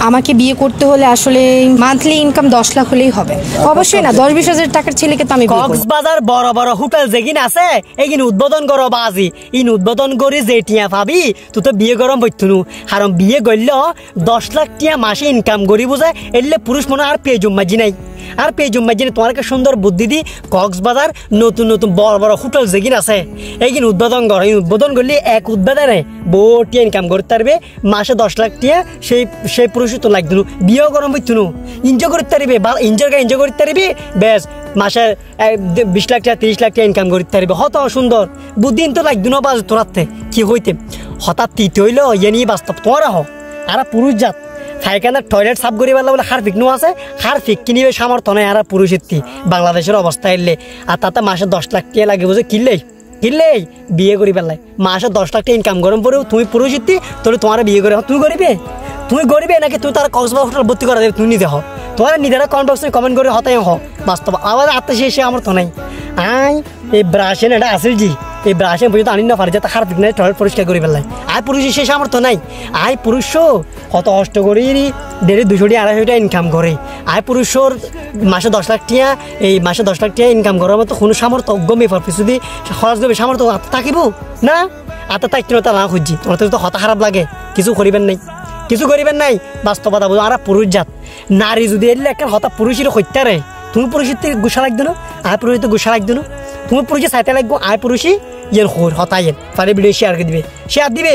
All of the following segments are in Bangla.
আমাকে বিয়ে করতে হলে আসলে মান্থলি ইনকাম 10 লাখ হলেই হবে। অবশ্যই না 10-20 হাজার টাকার ছেলেকে তো আমি বিয়ে করব। কক্সবাজার বড় বড় হোটেল যেগিন আছে এইগিন উদ্বোধন করো বাজি ইন উদ্বোধন করি যে টিয়া পাবি তুই তো বিয়ে গরম বইতুনু কারণ বিয়ে করল 10 লাখ টিয়া মাসে ইনকাম করি বুঝে এলে পুরুষ মনে আর পেয়ে জম্মাজি নাই আর পেয়ে জম্মাজি নাই। তোমার একটা সুন্দর বুদ্ধি দি কক্সবাজার নতুন নতুন বড় বড় হোটেল যেগিন আছে এইগিন উদ্বোধন করো। এই উদ্বোধন করলে এক উদ্বোধনে বহু টিয়া ইনকাম করতে পারবে মাসে 10 লাখ টিয়া সেই পুরুষ তো লাগদিনু বিয়েও গরম বইতুনু এনজয় করতে পারবে এনজয় করতে পারবি বেশ মাসে 20 লাখ টাকা 30 লাখ টাকা ইনকাম করতে পারবে। হত সুন্দর বুদ্ধি তো লাগদিনও বাজ তোরাতে কি হইতে হঠাৎ তিতে হইল ইয়ে নিয়ে বাস্তব তোমার হ আর পুরুষ জাত ফাইখানা টয়লেট সাফ করি পারলে বলে হার ফিকনো আছে হার ফিক কিনিবে সামর্থ্য নেই আর পুরুষের বাংলাদেশের অবস্থা এলে আর তাতে মাসে 10 লাখ টাকা লাগে বুঝে কিনলেই বিয়ে করি পেলাই মাসে 10 লাখ টাকা ইনকাম গরম পড়েও তুমি পুরুষের তাহলে তোমার বিয়ে করে তুমি গরিবে নাকি তুই তার কক্সবাজার হোটেল ভর্তি করা দেবে তুমি নিজে হ তোমার নিজেরা কমেন্ট করে হতাই হ বাস্তব আবার আত্মশেষে আমার তো নাই আই এই ব্রাশে এটা আসিল জি এই ব্রাশে পর্যন্ত আনি না পারে যাতে খারাপ দিক নাই টয়লেট পরিষ্কার করে ফেললাই আয় পুরুষের শেষ আমার তো নাই আয় পুরুষও কত কষ্ট করি 150-200-250 টাকা ইনকাম করে আয় পুরুষর মাসে 10 লাখ টাকা এই মাসে 10 লাখ টাকা ইনকাম করার মতো কোনো সামর্থ্য গমে পারবি যদি খরচ দেবে সামর্থ্য থাকিব না আত্মা তাই কিনো তা না খুঁজছি তোমার তো হতা খারাপ লাগে কিছু করিবেন নাই বাস্তবতা বুঝো আর পুরুষ জাত নারী যদি এলে একটা হতা পুরুষের হত্যারে তুমি পুরুষের থেকে গুসা লাগতো না আয় পুরুষের গুসা লাগতো না তুমি পুরুষে চাইতে লাগবো আয় পুরুষই ইয়ের হতাইয়েন পারে ভিডিও শেয়ার দিবে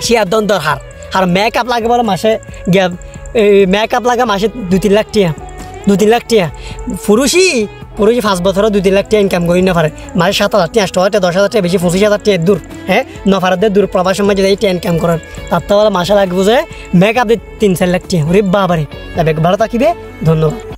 শেয়ার দন দরকার আর মেকআপ লাগে বলো মাসে মেকআপ লাগা মাসে 2-3 লাখ টাকা পুরুষই 5 বছরও 2-3 লাখ টাকা ইনকাম করি না পারে মাসে 7,000 টাকা 8,000 টাকা 10,000 টাকা বেশি 25,000 টাকা দূর হ্যাঁ নফারাদের দূর প্রবাসের মাঝে এই ইনকাম করার তার তো মাসে লাগবে যে মেকআপ 3-4 লাখ টাকা ওরে বাবারে ভালো থাকিবে ধন্যবাদ।